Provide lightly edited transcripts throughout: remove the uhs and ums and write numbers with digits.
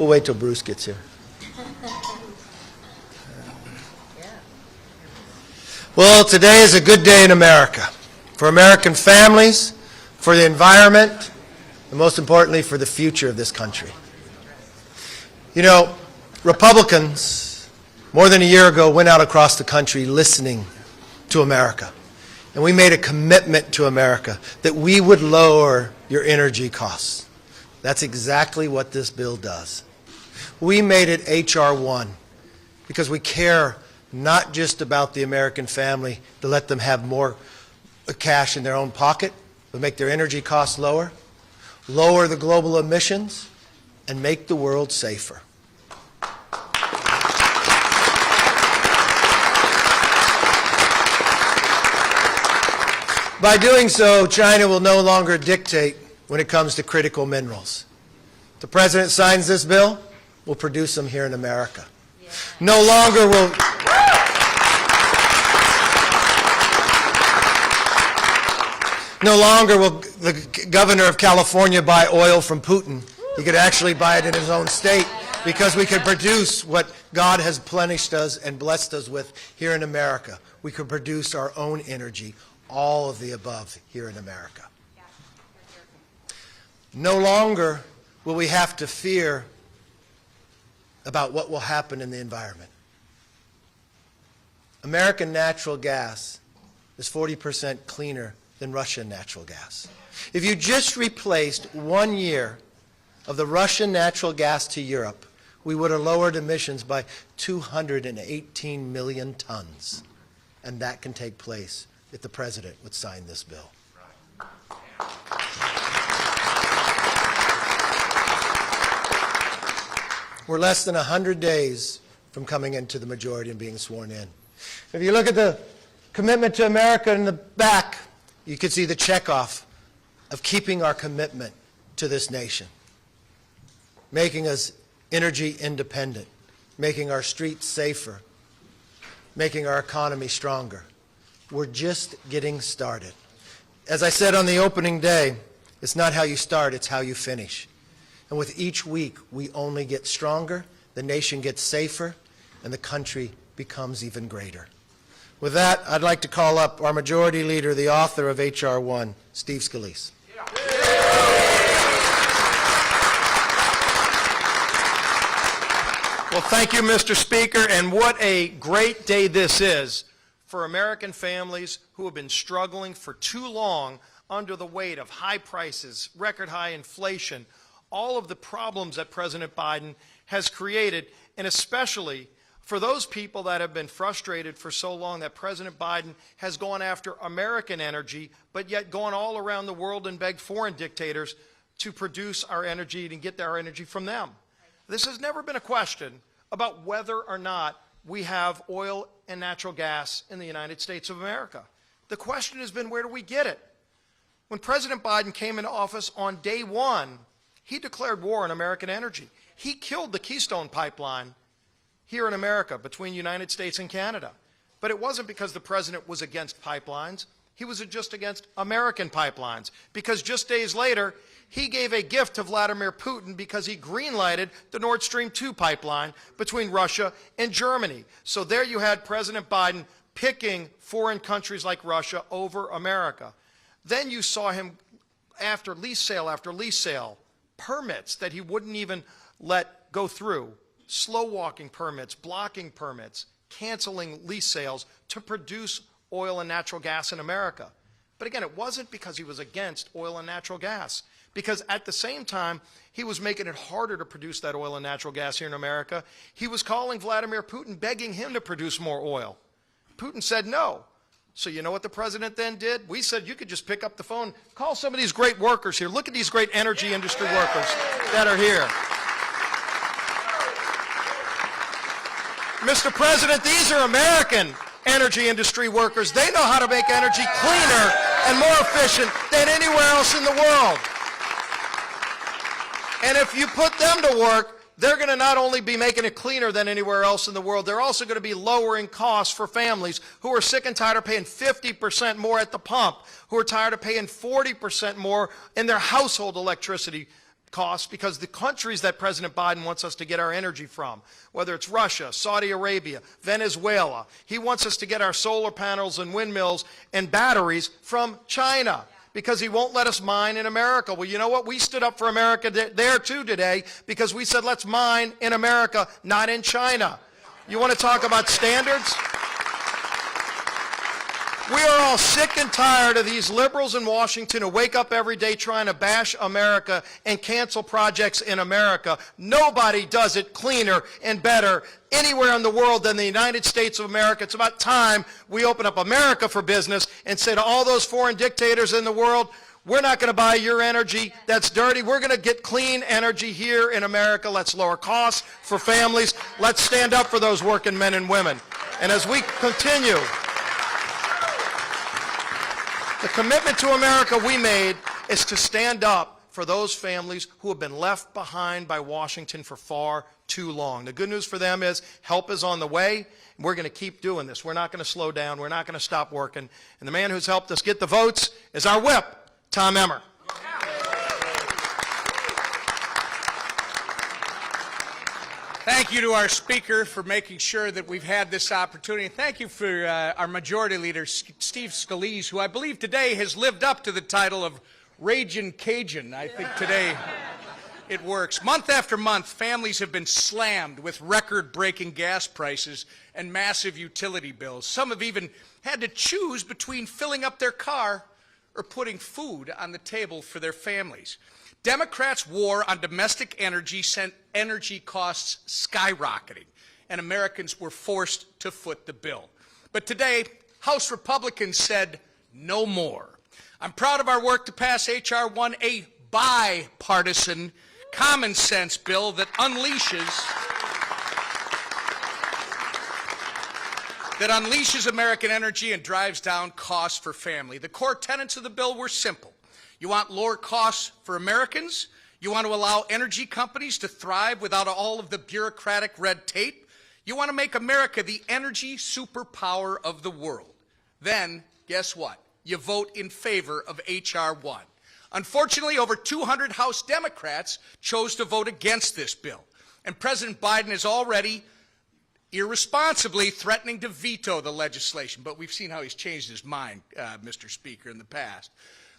we'll wait till Bruce gets here. Well, today is a good day in America, for American families, for the environment, and most importantly, for the future of this country. You know, Republicans, more than a year ago, went out across the country listening to America. And we made a commitment to America that we would lower your energy costs. That's exactly what this bill does. We made it H.R. 1 because we care not just about the American family to let them have more cash in their own pocket, but make their energy costs lower, lower the global emissions, and make the world safer. By doing so, China will no longer dictate when it comes to critical minerals. If the President signs this bill, we'll produce them here in America. Yeah. No longer will the governor of California buy oil from Putin. He could actually buy it in his own state because we could produce what God has plenished us and blessed us with here in America. We could produce our own energy, all of the above here in America. No longer will we have to fear about what will happen in the environment. American natural gas is 40% cleaner than Russian natural gas. If you just replaced 1 year of the Russian natural gas to Europe, we would have lowered emissions by 218 million tons. And that can take place if the President would sign this bill. We're less than 100 days from coming into the majority and being sworn in. If you look at the commitment to America in the back, you can see the checkoff of keeping our commitment to this nation, making us energy independent, making our streets safer, making our economy stronger. We're just getting started. As I said on the opening day, it's not how you start, it's how you finish. And with each week, we only get stronger, the nation gets safer, and the country becomes even greater. With that, I'd like to call up our Majority Leader, the author of H.R. 1, Steve Scalise. Well, thank you, Mr. Speaker, and what a great day this is for American families who have been struggling for too long under the weight of high prices, record high inflation, all of the problems that President Biden has created, and especially for those people that have been frustrated for so long that President Biden has gone after American energy, but yet gone all around the world and begged foreign dictators to produce our energy and get our energy from them. This has never been a question about whether or not we have oil and natural gas in the United States of America. The question has been, where do we get it? When President Biden came into office on day one, he declared war on American energy. He killed the Keystone Pipeline here in America between the United States and Canada. But it wasn't because the president was against pipelines. He was just against American pipelines, because just days later, he gave a gift to Vladimir Putin because he green-lighted the Nord Stream 2 pipeline between Russia and Germany. So there you had President Biden picking foreign countries like Russia over America. Then you saw him, after lease sale, permits that he wouldn't even let go through, slow-walking permits, blocking permits, canceling lease sales to produce oil and natural gas in America. But again, it wasn't because he was against oil and natural gas, because at the same time, he was making it harder to produce that oil and natural gas here in America. He was calling Vladimir Putin, begging him to produce more oil. Putin said no. So you know what the president then did? We said you could just pick up the phone, call some of these great workers here. Look at these great energy industry workers that are here. Mr. President, these are American energy industry workers. They know how to make energy cleaner and more efficient than anywhere else in the world. And if you put them to work, they're going to not only be making it cleaner than anywhere else in the world, they're also going to be lowering costs for families who are sick and tired of paying 50% more at the pump, who are tired of paying 40% more in their household electricity costs because the countries that President Biden wants us to get our energy from, whether it's Russia, Saudi Arabia, Venezuela, he wants us to get our solar panels and windmills and batteries from China because he won't let us mine in America. Well, you know what? We stood up for America there too today because we said let's mine in America, not in China. You want to talk about standards? We are all sick and tired of these liberals in Washington who wake up every day trying to bash America and cancel projects in America. Nobody does it cleaner and better anywhere in the world than the United States of America. It's about time we open up America for business and say to all those foreign dictators in the world, we're not going to buy your energy. That's dirty. We're going to get clean energy here in America. Let's lower costs for families. Let's stand up for those working men and women. And as we continue, the commitment to America we made is to stand up for those families who have been left behind by Washington for far too long. The good news for them is help is on the way. And we're going to keep doing this. We're not going to slow down. We're not going to stop working. And the man who's helped us get the votes is our whip, Tom Emmer. Thank you to our Speaker for making sure that we've had this opportunity. Thank you for our Majority Leader, Steve Scalise, who I believe today has lived up to the title of Ragin' Cajun. I think today it works. Month after month, families have been slammed with record-breaking gas prices and massive utility bills. Some have even had to choose between filling up their car or putting food on the table for their families. Democrats' war on domestic energy sent energy costs skyrocketing, and Americans were forced to foot the bill. But today, House Republicans said no more. I'm proud of our work to pass H.R. 1, a bipartisan common sense bill that unleashes American energy and drives down costs for family. The core tenets of the bill were simple. You want lower costs for Americans? You want to allow energy companies to thrive without all of the bureaucratic red tape? You want to make America the energy superpower of the world? Then, guess what? You vote in favor of H.R. 1. Unfortunately, over 200 House Democrats chose to vote against this bill. And President Biden is already irresponsibly threatening to veto the legislation. But we've seen how he's changed his mind, Mr. Speaker, in the past.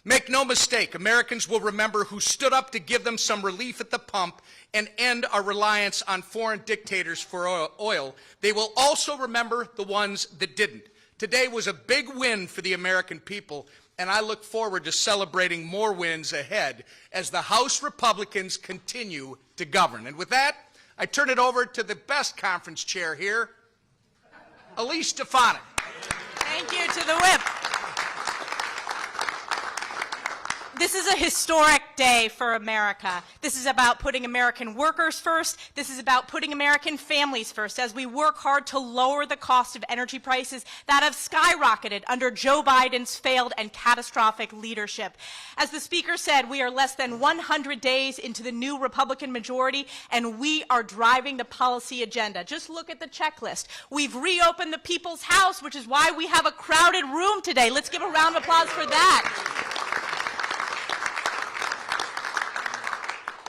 Make no mistake, Americans will remember who stood up to give them some relief at the pump and end our reliance on foreign dictators for oil. They will also remember the ones that didn't. Today was a big win for the American people, and I look forward to celebrating more wins ahead as the House Republicans continue to govern. And with that, I turn it over to the best conference chair here, Elise Stefanik. Thank you to the whip. This is a historic day for America. This is about putting American workers first. This is about putting American families first as we work hard to lower the cost of energy prices that have skyrocketed under Joe Biden's failed and catastrophic leadership. As the Speaker said, we are less than 100 days into the new Republican majority, and we are driving the policy agenda. Just look at the checklist. We've reopened the People's House, which is why we have a crowded room today. Let's give a round of applause for that.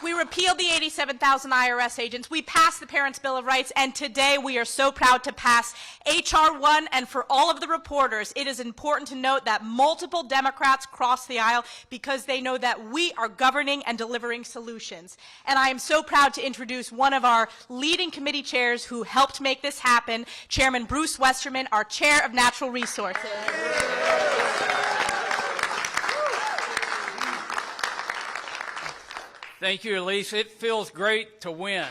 We repealed the 87,000 IRS agents. We passed the Parents' Bill of Rights, and today we are so proud to pass H.R. 1. And for all of the reporters, it is important to note that multiple Democrats crossed the aisle because they know that we are governing and delivering solutions. And I am so proud to introduce one of our leading committee chairs who helped make this happen, Chairman Bruce Westerman, our Chair of Natural Resources. Thank you, Elise. It feels great to win.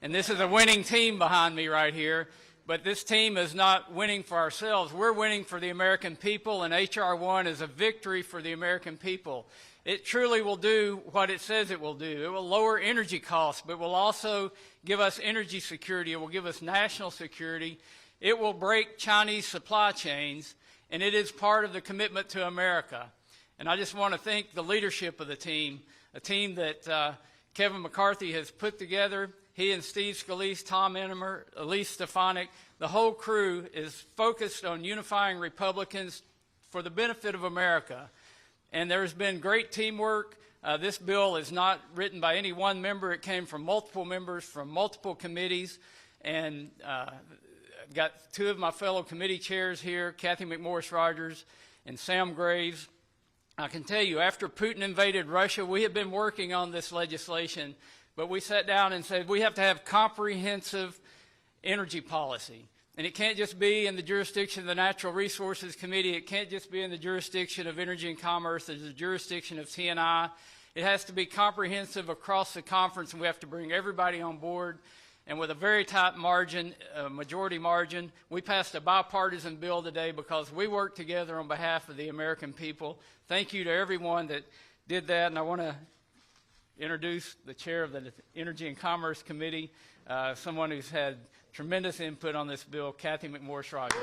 And this is a winning team behind me right here. But this team is not winning for ourselves. We're winning for the American people, and H.R. 1 is a victory for the American people. It truly will do what it says it will do. It will lower energy costs, but will also give us energy security. It will give us national security. It will break Chinese supply chains, and it is part of the commitment to America. And I just want to thank the leadership of the team, a team that Kevin McCarthy has put together. He and Steve Scalise, Tom Emmer, Elise Stefanik, the whole crew is focused on unifying Republicans for the benefit of America. And there's been great teamwork. This bill is not written by any one member. It came from multiple members from multiple committees, and I've got two of my fellow committee chairs here, Kathy McMorris-Rogers and Sam Graves. I can tell you, after Putin invaded Russia, we have been working on this legislation, but we sat down and said we have to have comprehensive energy policy. And it can't just be in the jurisdiction of the Natural Resources Committee. It can't just be in the jurisdiction of Energy and Commerce. There's the jurisdiction of T&I. It has to be comprehensive across the conference, and we have to bring everybody on board. And with a very tight margin, majority margin, we passed a bipartisan bill today because we worked together on behalf of the American people. Thank you to everyone that did that, and I want to introduce the chair of the Energy and Commerce Committee, someone who's had tremendous input on this bill, Kathy McMorris-Rogers.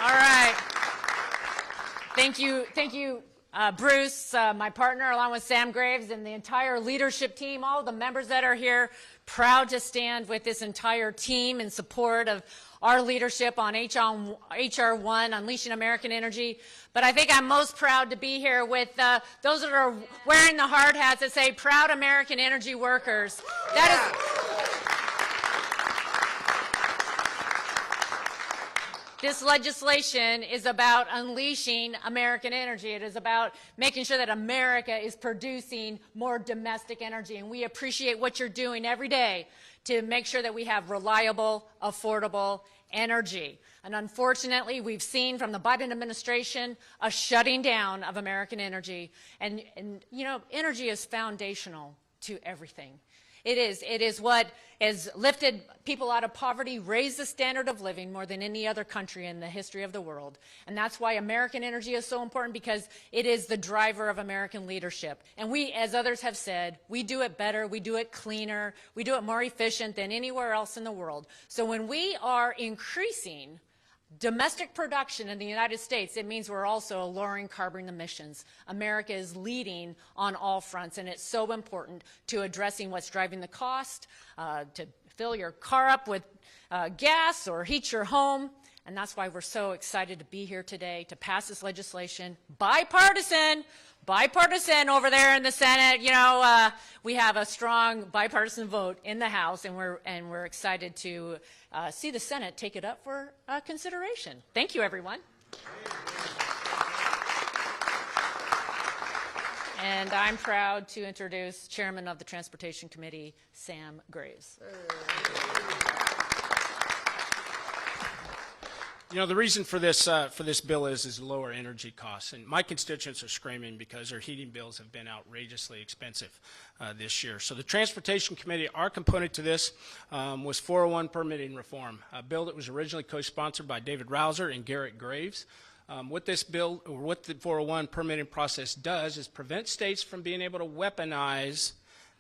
All right. Thank you, Bruce, my partner, along with Sam Graves and the entire leadership team, all of the members that are here, proud to stand with this entire team in support of our leadership on H.R. 1, Unleashing American Energy. But I think I'm most proud to be here with those that are wearing the hard hats that say, proud American energy workers. This legislation is about unleashing American energy. It is about making sure that America is producing more domestic energy. And we appreciate what you're doing every day to make sure that we have reliable, affordable energy. And unfortunately, we've seen from the Biden administration a shutting down of American energy. And you know, energy is foundational to everything. It is what has lifted people out of poverty, raised the standard of living more than any other country in the history of the world. And that's why American energy is so important, because it is the driver of American leadership. And we, as others have said, we do it better, we do it cleaner, we do it more efficient than anywhere else in the world. So when we are increasing domestic production in the United States, it means we're also lowering carbon emissions. America is leading on all fronts, and it's so important to addressing what's driving the cost, to fill your car up with gas or heat your home. And that's why we're so excited to be here today to pass this legislation, bipartisan over there in the Senate. You know, we have a strong bipartisan vote in the House, and we're excited to see the Senate take it up for consideration. Thank you, everyone. And I'm proud to introduce Chairman of the Transportation Committee, Sam Graves. You know, the reason for this bill is lower energy costs, and my constituents are screaming because their heating bills have been outrageously expensive this year. So the Transportation Committee, our component to this was 401 permitting reform, a bill that was originally co-sponsored by David Rouser and Garrett Graves. What this bill, or what the 401 permitting process does, is prevent states from being able to weaponize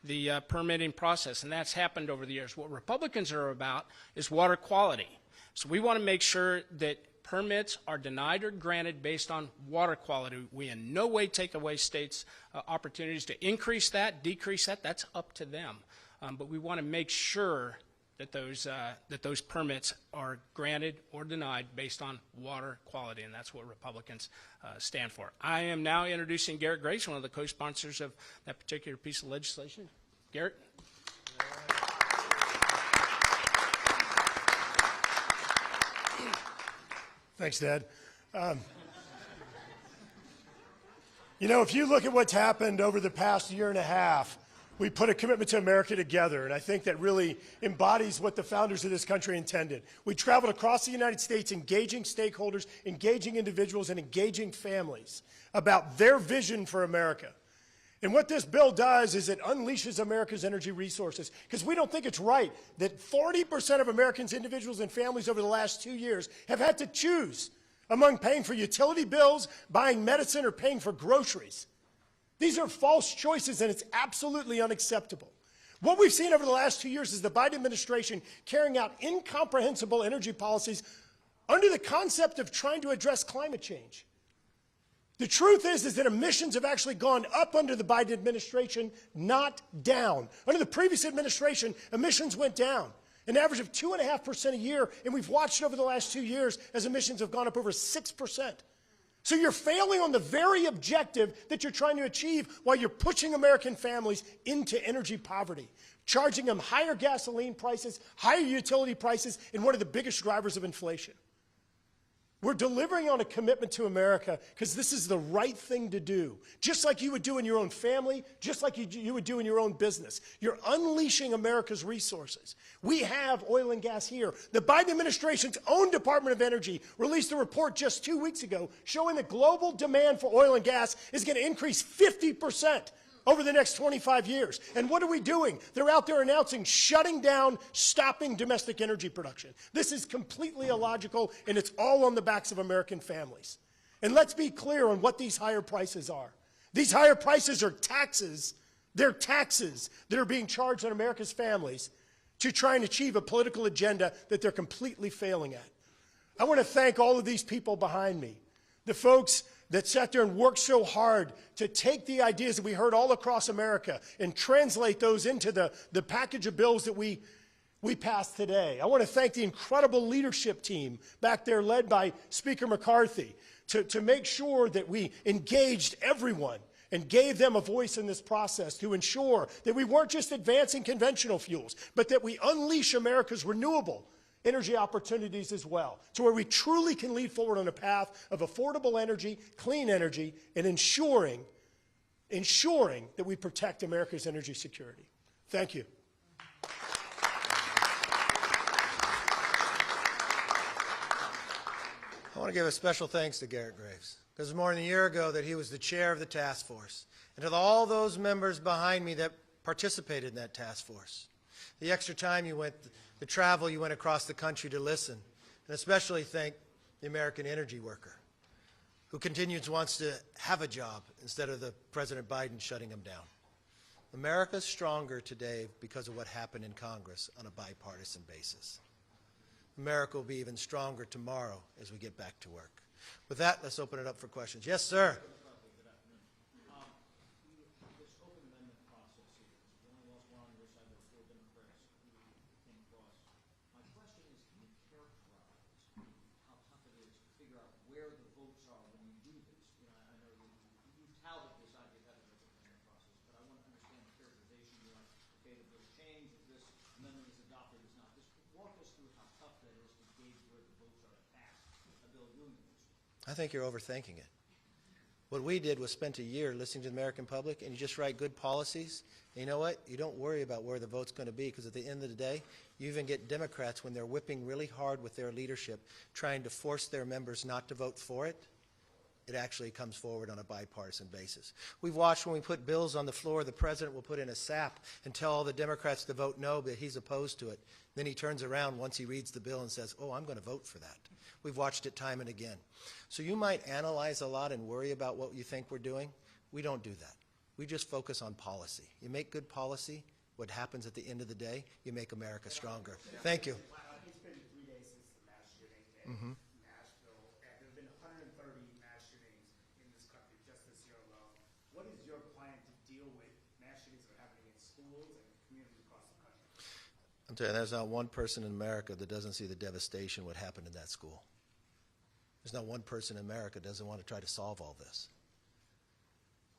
the permitting process, and that's happened over the years. What Republicans are about is water quality. So we want to make sure that permits are denied or granted based on water quality. We in no way take away states' opportunities to increase that, decrease that. That's up to them. But we want to make sure that those permits are granted or denied based on water quality, and that's what Republicans stand for. I am now introducing Garrett Graves, one of the co-sponsors of that particular piece of legislation. Garrett. Thanks, Dad. You know, if you look at what's happened over the past year and a half, we put a commitment to America together, and I think that really embodies what the founders of this country intended. We traveled across the United States engaging stakeholders, engaging individuals, and engaging families about their vision for America. And what this bill does is it unleashes America's energy resources, because we don't think it's right that 40% of Americans, individuals, and families over the last 2 years have had to choose among paying for utility bills, buying medicine, or paying for groceries. These are false choices, and it's absolutely unacceptable. What we've seen over the last 2 years is the Biden administration carrying out incomprehensible energy policies under the concept of trying to address climate change. The truth is that emissions have actually gone up under the Biden administration, not down. Under the previous administration, emissions went down, an average of 2.5% a year, and we've watched over the last 2 years as emissions have gone up over 6%. So you're failing on the very objective that you're trying to achieve while you're pushing American families into energy poverty, charging them higher gasoline prices, higher utility prices, and one of the biggest drivers of inflation. We're delivering on a commitment to America because this is the right thing to do. Just like you would do in your own family, just like you would do in your own business. You're unleashing America's resources. We have oil and gas here. The Biden administration's own Department of Energy released a report just 2 weeks ago showing that global demand for oil and gas is going to increase 50% over the next 25 years. And what are we doing? They're out there announcing shutting down, stopping domestic energy production. This is completely illogical, and it's all on the backs of American families. And let's be clear on what these higher prices are. These higher prices are taxes. They're taxes that are being charged on America's families to try and achieve a political agenda that they're completely failing at. I want to thank all of these people behind me, the folks that sat there and worked so hard to take the ideas that we heard all across America and translate those into the package of bills that we passed today. I want to thank the incredible leadership team back there led by Speaker McCarthy to make sure that we engaged everyone and gave them a voice in this process to ensure that we weren't just advancing conventional fuels, but that we unleash America's renewable energy opportunities as well, to where we truly can lead forward on a path of affordable energy, clean energy, and ensuring that we protect America's energy security. Thank you. I want to give a special thanks to Garrett Graves, because it was more than a year ago that he was the chair of the task force, and to all those members behind me that participated in that task force. The extra time you went, the travel you went across the country to listen, and especially thank the American energy worker who wants to have a job instead of the President Biden shutting him down. America's stronger today because of what happened in Congress on a bipartisan basis. America will be even stronger tomorrow as we get back to work. With that, let's open it up for questions. Yes, sir. I think you're overthinking it. What we did was spent a year listening to the American public, and you just write good policies. And you know what? You don't worry about where the vote's going to be, because at the end of the day, you even get Democrats, when they're whipping really hard with their leadership, trying to force their members not to vote for it, it actually comes forward on a bipartisan basis. We've watched when we put bills on the floor, the president will put in a sap and tell all the Democrats to vote no, but he's opposed to it. Then he turns around once he reads the bill and says, oh, I'm going to vote for that. We've watched it time and again. So you might analyze a lot and worry about what you think we're doing. We don't do that. We just focus on policy. You make good policy, what happens at the end of the day, you make America stronger. Thank you. It's been 3 days since the mass shooting in Nashville, and there have been 130 mass shootings in this country just this year alone. What is your plan to deal with mass shootings that are happening in schools and communities across the country? I'm telling you, there's not one person in America that doesn't see the devastation what happened in that school. There's not one person in America that doesn't want to try to solve all this.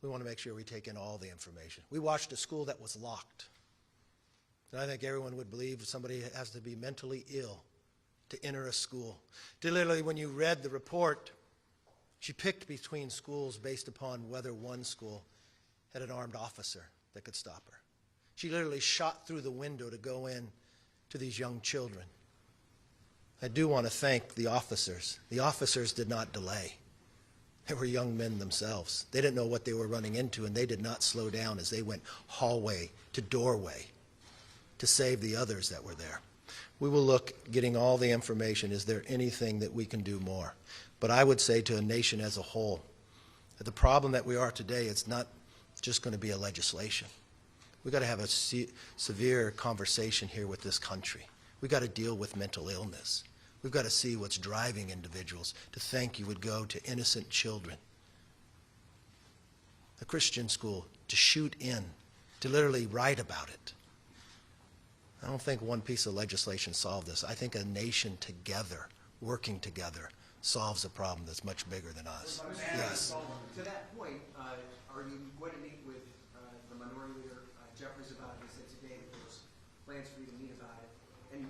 We want to make sure we take in all the information. We watched a school that was locked. And I think everyone would believe somebody has to be mentally ill to enter a school. Literally, when you read the report, she picked between schools based upon whether one school had an armed officer that could stop her. She literally shot through the window to go in to these young children. I do want to thank the officers. The officers did not delay. They were young men themselves. They didn't know what they were running into, and they did not slow down as they went hallway to doorway to save the others that were there. We will look, getting all the information, is there anything that we can do more? But I would say to a nation as a whole, that the problem that we are today, it's not just going to be a legislation. We've got to have a severe conversation here with this country. We've got to deal with mental illness. We've got to see what's driving individuals to think you would go to innocent children, a Christian school, to shoot in, to literally write about it. I don't think one piece of legislation solved this. I think a nation together, working together, solves a problem that's much bigger than us. Yes. To that point, are you going to meet with the Minority Leader Jeffries about it? He said today that there's plans for you to meet about it. And,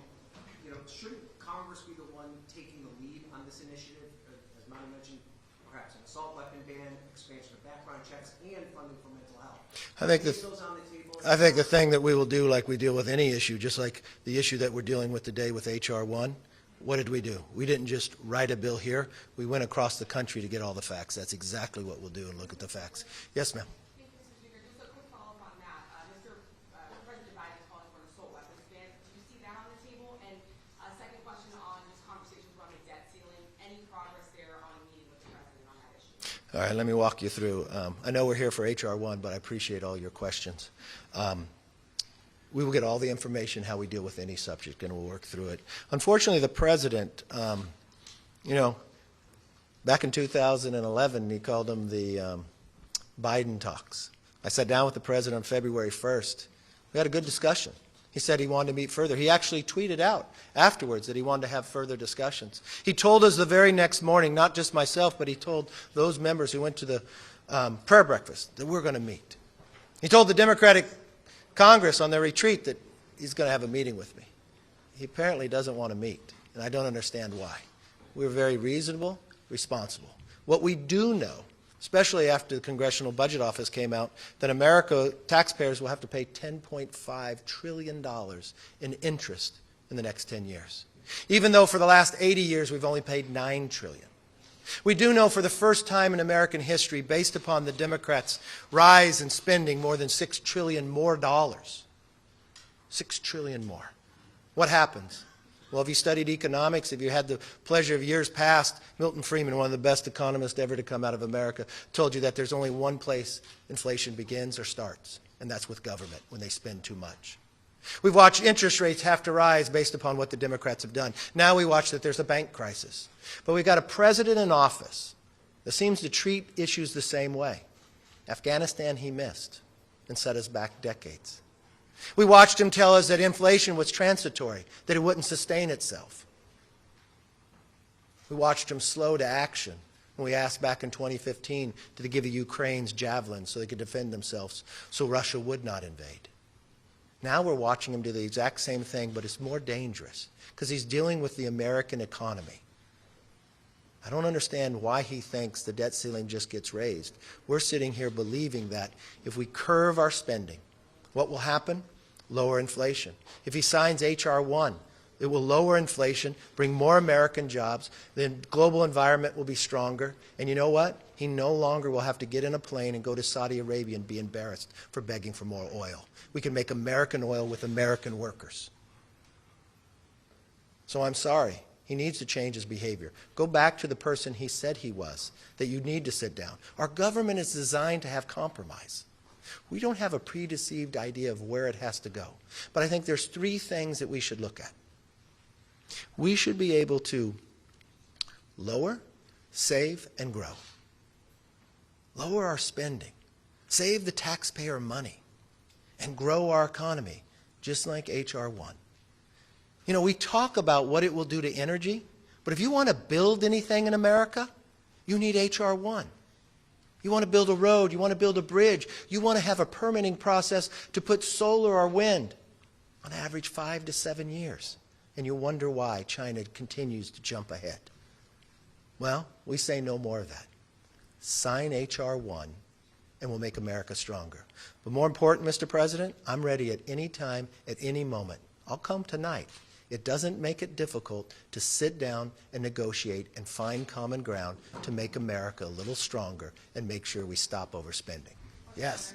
you know, shouldn't Congress be the one taking the lead on this initiative? As Monty mentioned, perhaps an assault weapon ban, expansion of background checks, and funding for mental health. I think the thing that we will do, like we deal with any issue, just like the issue that we're dealing with today with H.R. 1, what did we do? We didn't just write a bill here. We went across the country to get all the facts. That's exactly what we'll do and look at the facts. Yes, ma'am. Mr. Speaker, just a quick follow-up on that. President Biden is calling for an assault weapons ban. Do you see that on the table? And a second question on just conversations around the debt ceiling. Any progress there on a meeting with the president on that issue? All right, let me walk you through. I know we're here for H.R. 1, but I appreciate all your questions. We will get all the information how we deal with any subject, and we'll work through it. Unfortunately, the president, you know, back in 2011, he called them the Biden talks. I sat down with the president on February 1st. We had a good discussion. He said he wanted to meet further. He actually tweeted out afterwards that he wanted to have further discussions. He told us the very next morning, not just myself, but he told those members who went to the prayer breakfast that we're going to meet. He told the Democratic Congress on their retreat that he's going to have a meeting with me. He apparently doesn't want to meet, and I don't understand why. We're very reasonable, responsible. What we do know, especially after the Congressional Budget Office came out, that America, taxpayers will have to pay $10.5 trillion in interest in the next 10 years, even though for the last 80 years we've only paid $9 trillion. We do know for the first time in American history, based upon the Democrats' rise in spending more than $6 trillion more dollars. $6 trillion more. What happens? Well, if you studied economics, if you had the pleasure of years past, Milton Friedman, one of the best economists ever to come out of America, told you that there's only one place inflation begins or starts, and that's with government, when they spend too much. We've watched interest rates have to rise based upon what the Democrats have done. Now we watch that there's a bank crisis. But we've got a president in office that seems to treat issues the same way. Afghanistan he missed and set us back decades. We watched him tell us that inflation was transitory, that it wouldn't sustain itself. We watched him slow to action when we asked back in 2015 to give the Ukrainians javelins so they could defend themselves so Russia would not invade. Now we're watching him do the exact same thing, but it's more dangerous because he's dealing with the American economy. I don't understand why he thinks the debt ceiling just gets raised. We're sitting here believing that if we curve our spending, what will happen? Lower inflation. If he signs H.R. 1, it will lower inflation, bring more American jobs, the global environment will be stronger, and you know what? He no longer will have to get in a plane and go to Saudi Arabia and be embarrassed for begging for more oil. We can make American oil with American workers. So I'm sorry. He needs to change his behavior. Go back to the person he said he was, that you need to sit down. Our government is designed to have compromise. We don't have a predeceived idea of where it has to go. But I think there's three things that we should look at. We should be able to lower, save, and grow. Lower our spending, save the taxpayer money, and grow our economy, just like H.R. 1. You know, we talk about what it will do to energy, but if you want to build anything in America, you need H.R. 1. You want to build a road, you want to build a bridge, you want to have a permitting process to put solar or wind, on average 5 to 7 years. And you wonder why China continues to jump ahead. Well, we say no more of that. Sign H.R. 1 and we'll make America stronger. But more important, Mr. President, I'm ready at any time, at any moment. I'll come tonight. It doesn't make it difficult to sit down and negotiate and find common ground to make America a little stronger and make sure we stop overspending. Yes?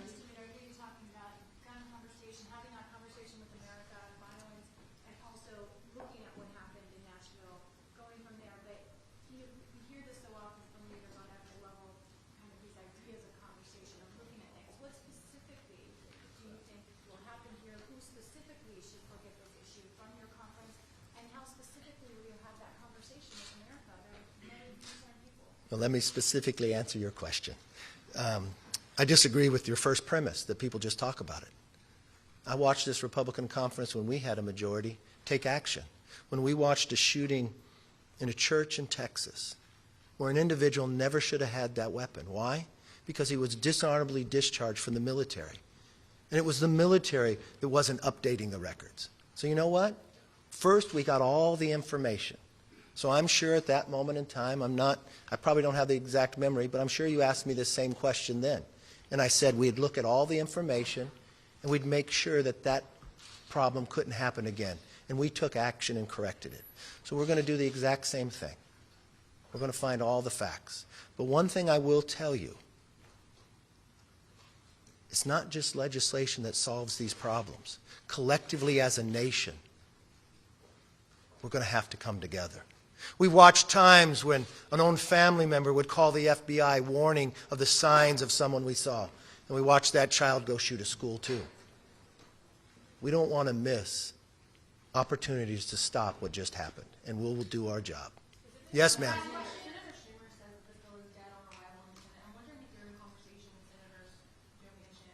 Well, let me specifically answer your question. I disagree with your first premise that people just talk about it. I watched this Republican conference when we had a majority take action. When we watched a shooting in a church in Texas where an individual never should have had that weapon. Why? Because he was dishonorably discharged from the military. And it was the military that wasn't updating the records. So you know what? First, we got all the information. So I'm sure at that moment in time, I probably don't have the exact memory, but I'm sure you asked me this same question then. And I said we'd look at all the information and we'd make sure that that problem couldn't happen again. And we took action and corrected it. So we're going to do the exact same thing. We're going to find all the facts. But one thing I will tell you, it's not just legislation that solves these problems. Collectively as a nation, we're going to have to come together. We watched times when an own family member would call the FBI warning of the signs of someone we saw. And we watched that child go shoot a school too. We don't want to miss opportunities to stop what just happened. And we'll do our job. Yes, ma'am. Senator Schumer says that this bill is dead on arrival in the Senate. I'm wondering if you're in conversation with Senators Joe Manchin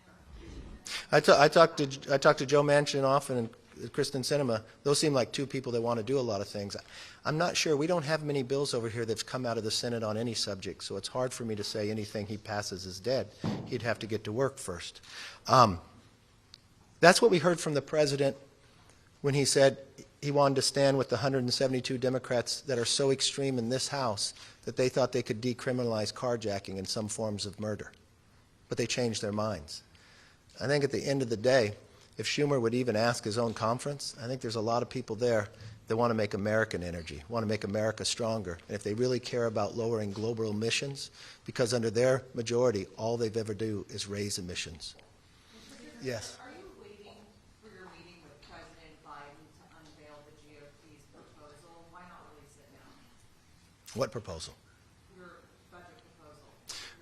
or I talked to Joe Manchin often and Kristen Sinema. Those seem like two people that want to do a lot of things. I'm not sure. We don't have many bills over here that's come out of the Senate on any subject, so it's hard for me to say anything he passes is dead. He'd have to get to work first. That's what we heard from the president when he said he wanted to stand with the 172 Democrats that are so extreme in this House that they thought they could decriminalize carjacking and some forms of murder. But they changed their minds. I think at the end of the day, if Schumer would even ask his own conference, I think there's a lot of people there that want to make American energy, want to make America stronger. And if they really care about lowering global emissions, because under their majority, all they've ever do is raise emissions. Yes. Are you waiting for your meeting with President Biden to unveil the GOP's proposal? Why not release it now? What proposal? Your budget proposal.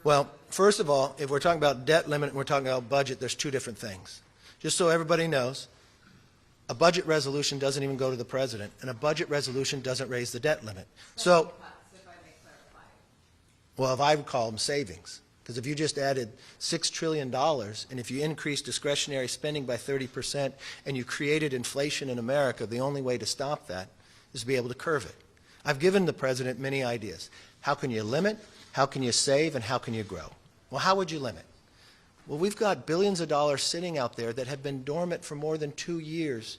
Well, first of all, if we're talking about debt limit and we're talking about budget, there's two different things. Just so everybody knows, a budget resolution doesn't even go to the president, and a budget resolution doesn't raise the debt limit. So, If I may clarify. well, if I would call them savings, because if you just added $6 trillion, and if you increase discretionary spending by 30%, and you created inflation in America, the only way to stop that is to be able to curve it. I've given the president many ideas. How can you limit? How can you save? And how can you grow? Well, how would you limit? Well, we've got billions of dollars sitting out there that have been dormant for more than 2 years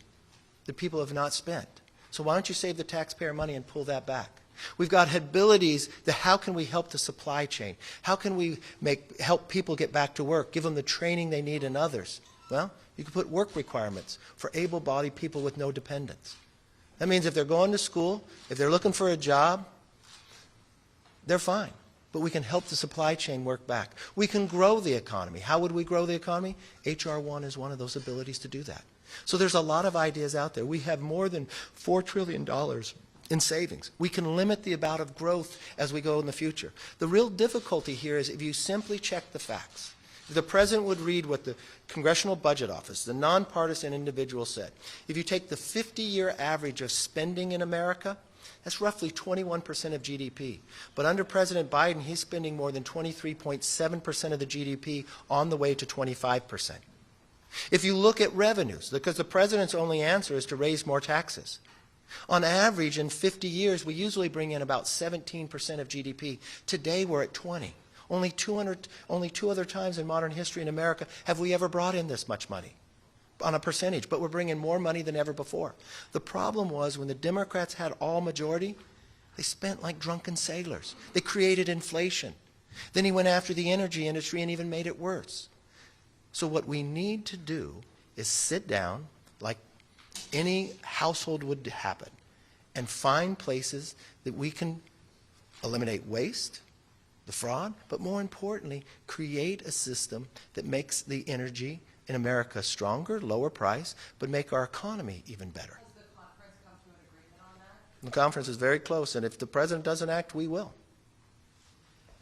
that people have not spent. So why don't you save the taxpayer money and pull that back? We've got abilities that how can we help the supply chain? How can we help people get back to work, give them the training they need and others? Well, you can put work requirements for able-bodied people with no dependents. That means if they're going to school, if they're looking for a job, they're fine. But we can help the supply chain work back. We can grow the economy. How would we grow the economy? H.R. 1 is one of those abilities to do that. So there's a lot of ideas out there. We have more than $4 trillion in savings. We can limit the amount of growth as we go in the future. The real difficulty here is if you simply check the facts. If the president would read what the Congressional Budget Office, the nonpartisan individual, said. If you take the 50-year average of spending in America, that's roughly 21% of GDP. But under President Biden, he's spending more than 23.7% of the GDP on the way to 25%. If you look at revenues, because the president's only answer is to raise more taxes. On average, in 50 years, we usually bring in about 17% of GDP. Today, we're at 20. Only two other times in modern history in America have we ever brought in this much money on a percentage, but we're bringing more money than ever before. The problem was when the Democrats had all majority, they spent like drunken sailors. They created inflation. Then he went after the energy industry and even made it worse. So what we need to do is sit down, like any household would happen, and find places that we can eliminate waste, the fraud, but more importantly, create a system that makes the energy in America stronger, lower price, but make our economy even better. Has the conference come to an agreement on that? The conference is very close, and if the president doesn't act, we will.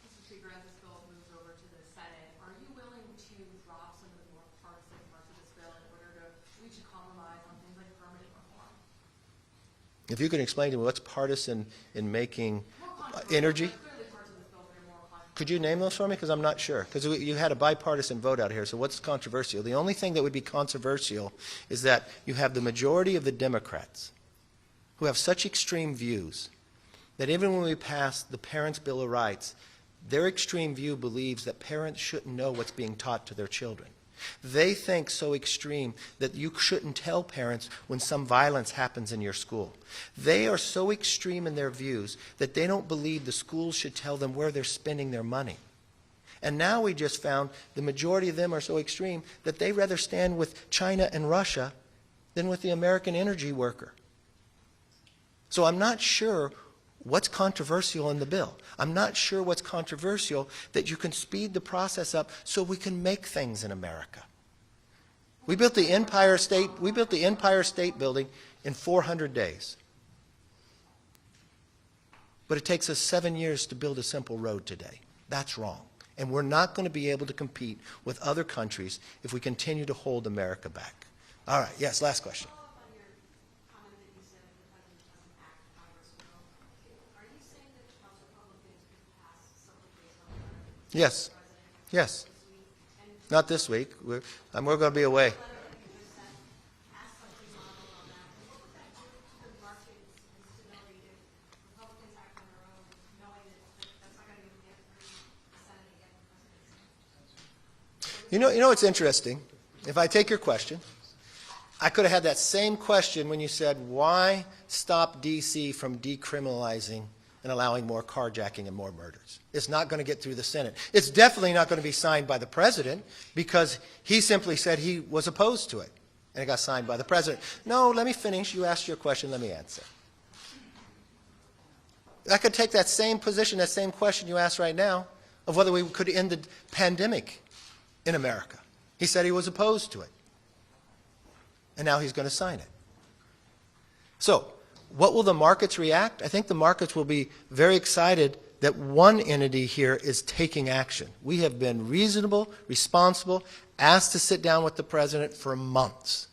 Mr. Speaker, as this bill moves over to the Senate, are you willing to drop some of the more partisan parts of this bill in order to reach a compromise on things like permitting reform? If you can explain to me what's partisan in making energy. Clearly parts of this bill that are more controversial. Could you name those for me? Because I'm not sure. Because you had a bipartisan vote out here, so what's controversial? The only thing that would be controversial is that you have the majority of the Democrats who have such extreme views that even when we pass the Parents' Bill of Rights, their extreme view believes that parents shouldn't know what's being taught to their children. They think so extreme that you shouldn't tell parents when some violence happens in your school. They are so extreme in their views that they don't believe the schools should tell them where they're spending their money. And now we just found the majority of them are so extreme that they rather stand with China and Russia than with the American energy worker. So I'm not sure what's controversial in the bill. I'm not sure what's controversial that you can speed the process up so we can make things in America. We built the Empire State Building in 400 days. But it takes us 7 years to build a simple road today. That's wrong. And we're not going to be able to compete with other countries if we continue to hold America back. All right, yes, last question. Yes. Yes. Not this week. We're going to be away. You know what's interesting? If I take your question, I could have had that same question when you said, why stop D.C. from decriminalizing and allowing more carjacking and more murders? It's not going to get through the Senate. It's definitely not going to be signed by the president because he simply said he was opposed to it. And it got signed by the president. No, let me finish. You asked your question. Let me answer. I could take that same position, that same question you asked right now, of whether we could end the pandemic in America. He said he was opposed to it. And now he's going to sign it. So, what will the markets react? I think the markets will be very excited that one entity here is taking action. We have been reasonable, responsible, asked to sit down with the president for months.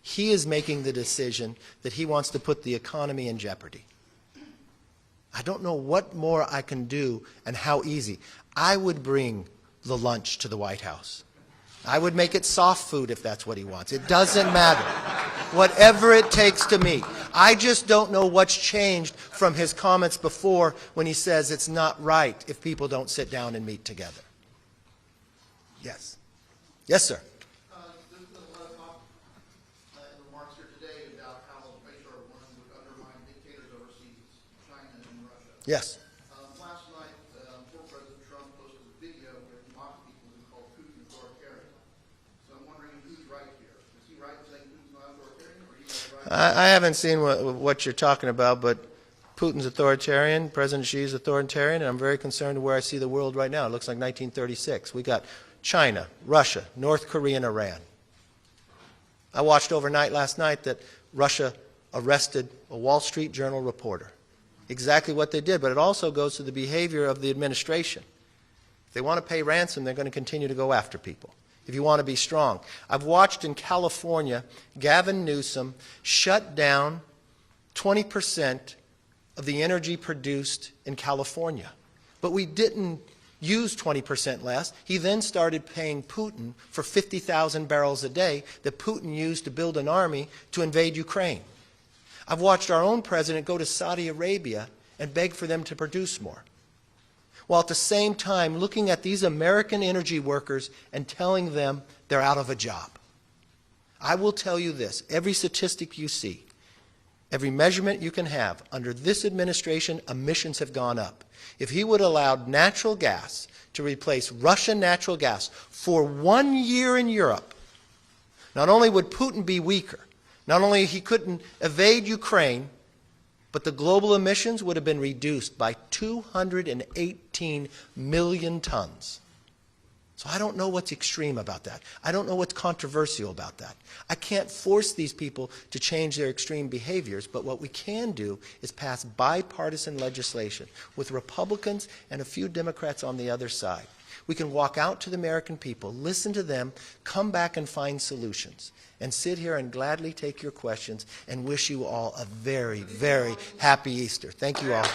He is making the decision that he wants to put the economy in jeopardy. I don't know what more I can do and how easy. I would bring the lunch to the White House. I would make it soft food if that's what he wants. It doesn't matter. Whatever it takes to meet. I just don't know what's changed from his comments before when he says it's not right if people don't sit down and meet together. Yes. Yes, sir. There's been a lot of talk in remarks here today about how HR 1 would undermine dictators overseas, China and Russia. Yes. Last night, former President Trump posted a video where he mocked people who called Putin authoritarian. So I'm wondering who's right here. Is he right in saying Putin's not authoritarian, or are you guys right? I haven't seen what you're talking about, but Putin's authoritarian, President Xi's authoritarian, and I'm very concerned where I see the world right now. It looks like 1936. We got China, Russia, North Korea, and Iran. I watched overnight last night that Russia arrested a Wall Street Journal reporter. Exactly what they did, but it also goes to the behavior of the administration. If they want to pay ransom, they're going to continue to go after people. If you want to be strong. I've watched in California, Gavin Newsom shut down 20% of the energy produced in California. But we didn't use 20% less. He then started paying Putin for 50,000 barrels a day that Putin used to build an army to invade Ukraine. I've watched our own president go to Saudi Arabia and beg for them to produce more, while at the same time looking at these American energy workers and telling them they're out of a job. I will tell you this, every statistic you see, every measurement you can have, under this administration, emissions have gone up. If he would have allowed natural gas to replace Russian natural gas for 1 year in Europe, not only would Putin be weaker, not only he couldn't evade Ukraine, but the global emissions would have been reduced by 218 million tons. So I don't know what's extreme about that. I don't know what's controversial about that. I can't force these people to change their extreme behaviors, but what we can do is pass bipartisan legislation with Republicans and a few Democrats on the other side. We can walk out to the American people, listen to them, come back and find solutions, and sit here and gladly take your questions and wish you all a very, very happy Easter. Thank you all.